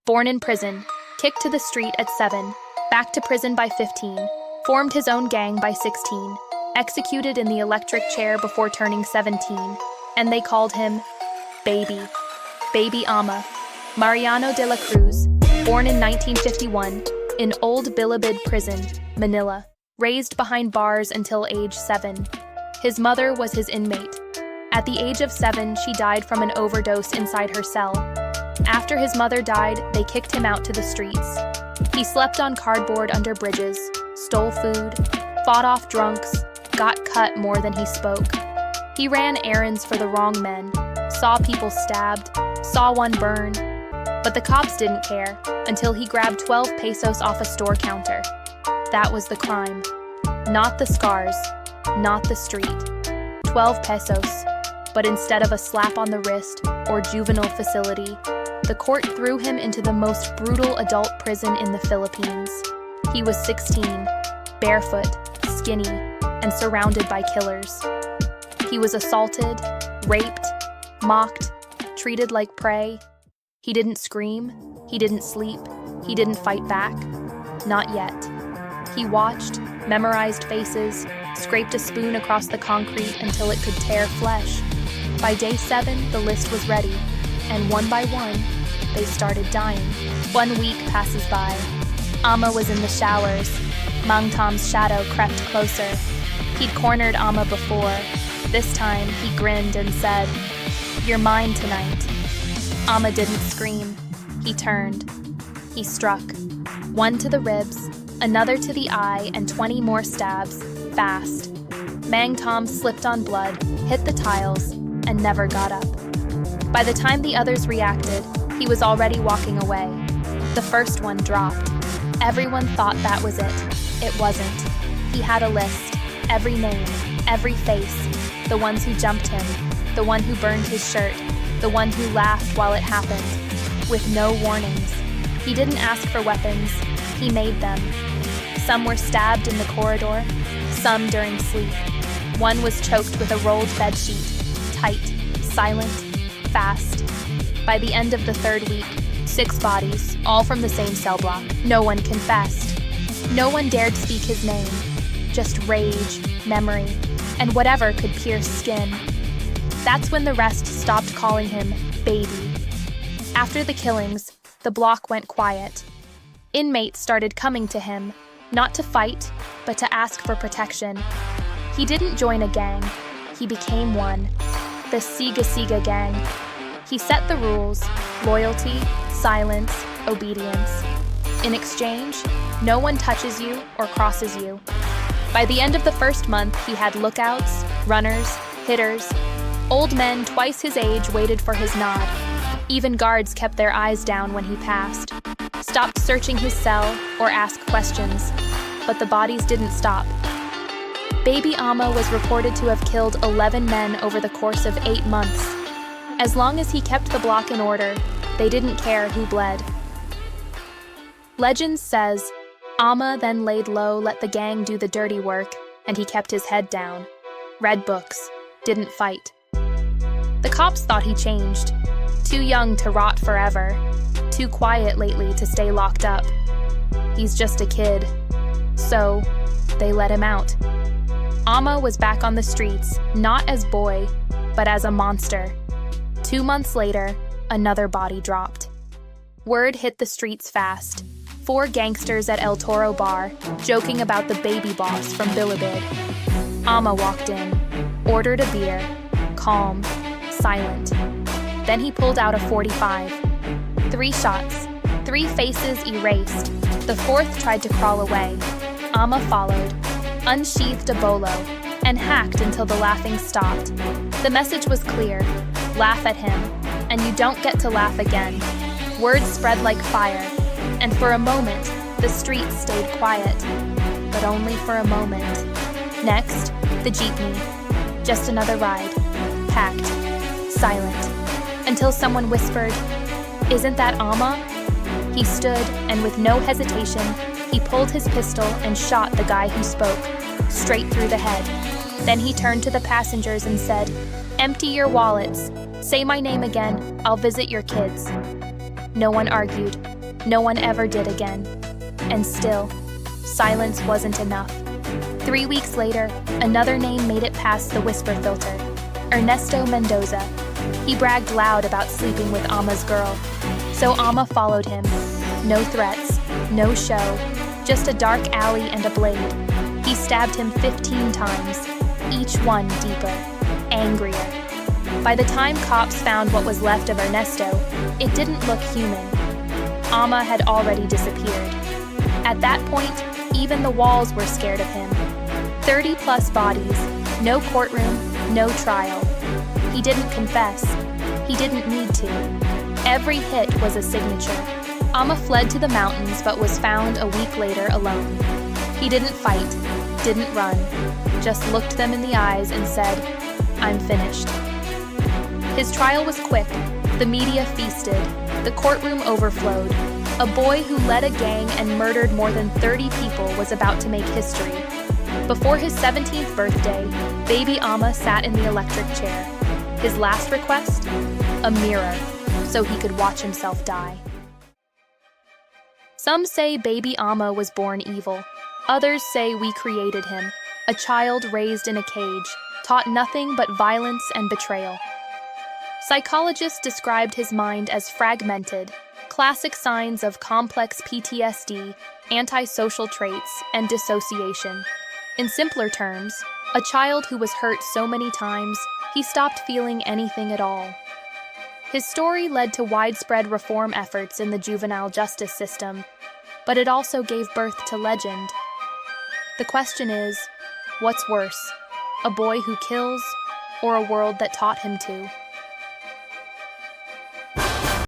Born in prison, kicked to the street at 7, back to prison by 15, formed his own gang by 16, executed in the electric chair before turning 17, and they called him Baby. Baby Amma. Mariano de la Cruz, born in 1951, in Old Bilibid Prison, Manila, raised behind bars until age 7. His mother was his inmate. At the age of 7, she died from an overdose inside her cell. After his mother died, they kicked him out to the streets. He slept on cardboard under bridges, stole food, fought off drunks, got cut more than he spoke. He ran errands for the wrong men, saw people stabbed, saw one burn. But the cops didn't care until he grabbed 12 pesos off a store counter. That was the crime. Not the scars, not the street. 12 pesos. But instead of a slap on the wrist or juvenile facility, the court threw him into the most brutal adult prison in the Philippines. He was 16, barefoot, skinny, and surrounded by killers. He was assaulted, raped, mocked, treated like prey. He didn't scream, he didn't sleep, he didn't fight back. Not yet. He watched, memorized faces, scraped a spoon across the concrete until it could tear flesh. By day 7, the list was ready, and one by one, they started dying. 1 week passes by. Amma was in the showers. Mang Tom's shadow crept closer. He'd cornered Amma before. This time, he grinned and said, "You're mine tonight." Amma didn't scream. He turned. He struck. One to the ribs, another to the eye, and 20 more stabs, fast. Mang Tom slipped on blood, hit the tiles, and never got up. By the time the others reacted, he was already walking away. The first one dropped. Everyone thought that was it. It wasn't. He had a list. Every name, every face. The ones who jumped him, the one who burned his shirt, the one who laughed while it happened, with no warnings. He didn't ask for weapons. He made them. Some were stabbed in the corridor, some during sleep. One was choked with a rolled bedsheet, tight, silent, fast. By the end of the 3rd week, 6 bodies, all from the same cell block. No one confessed. No one dared speak his name. Just rage, memory, and whatever could pierce skin. That's when the rest stopped calling him Baby. After the killings, the block went quiet. Inmates started coming to him, not to fight, but to ask for protection. He didn't join a gang. He became one. The Siga Siga gang. He set the rules: loyalty, silence, obedience. In exchange, no one touches you or crosses you. By the end of the 1st month, he had lookouts, runners, hitters. Old men twice his age waited for his nod. Even guards kept their eyes down when he passed, stopped searching his cell or asked questions. But the bodies didn't stop. Baby Amma was reported to have killed 11 men over the course of 8 months. As long as he kept the block in order, they didn't care who bled. Legend says, Amma then laid low, let the gang do the dirty work, and he kept his head down. Read books, didn't fight. The cops thought he changed. Too young to rot forever. Too quiet lately to stay locked up. He's just a kid. So, they let him out. Amma was back on the streets, not as boy, but as a monster. 2 months later, another body dropped. Word hit the streets fast. 4 gangsters at El Toro bar, joking about the baby boss from Bilibid. Amma walked in, ordered a beer, calm, silent. Then he pulled out a .45. 3 shots, 3 faces erased. The 4th tried to crawl away. Amma followed, unsheathed a bolo, and hacked until the laughing stopped. The message was clear: laugh at him, and you don't get to laugh again. Word spread like fire, and for a moment, the streets stayed quiet. But only for a moment. Next, the jeepney. Just another ride. Packed. Silent. Until someone whispered, "Isn't that Amma?" He stood, and with no hesitation, he pulled his pistol and shot the guy who spoke, straight through the head. Then he turned to the passengers and said, "Empty your wallets. Say my name again. I'll visit your kids." No one argued. No one ever did again. And still, silence wasn't enough. 3 weeks later, another name made it past the whisper filter. Ernesto Mendoza. He bragged loud about sleeping with Amma's girl. So Amma followed him. No threats, no show, just a dark alley and a blade. He stabbed him 15 times, each one deeper, angrier. By the time cops found what was left of Ernesto, it didn't look human. Amma had already disappeared. At that point, even the walls were scared of him. 30-plus bodies, no courtroom, no trial. He didn't confess. He didn't need to. Every hit was a signature. Amma fled to the mountains but was found a week later alone. He didn't fight, didn't run, just looked them in the eyes and said, "I'm finished." His trial was quick. The media feasted. The courtroom overflowed. A boy who led a gang and murdered more than 30 people was about to make history. Before his 17th birthday, baby Amma sat in the electric chair. His last request? A mirror, so he could watch himself die. Some say baby Amma was born evil. Others say we created him, a child raised in a cage, taught nothing but violence and betrayal. Psychologists described his mind as fragmented, classic signs of complex PTSD, antisocial traits, and dissociation. In simpler terms, a child who was hurt so many times, he stopped feeling anything at all. His story led to widespread reform efforts in the juvenile justice system, but it also gave birth to legend. The question is, what's worse, a boy who kills, or a world that taught him to?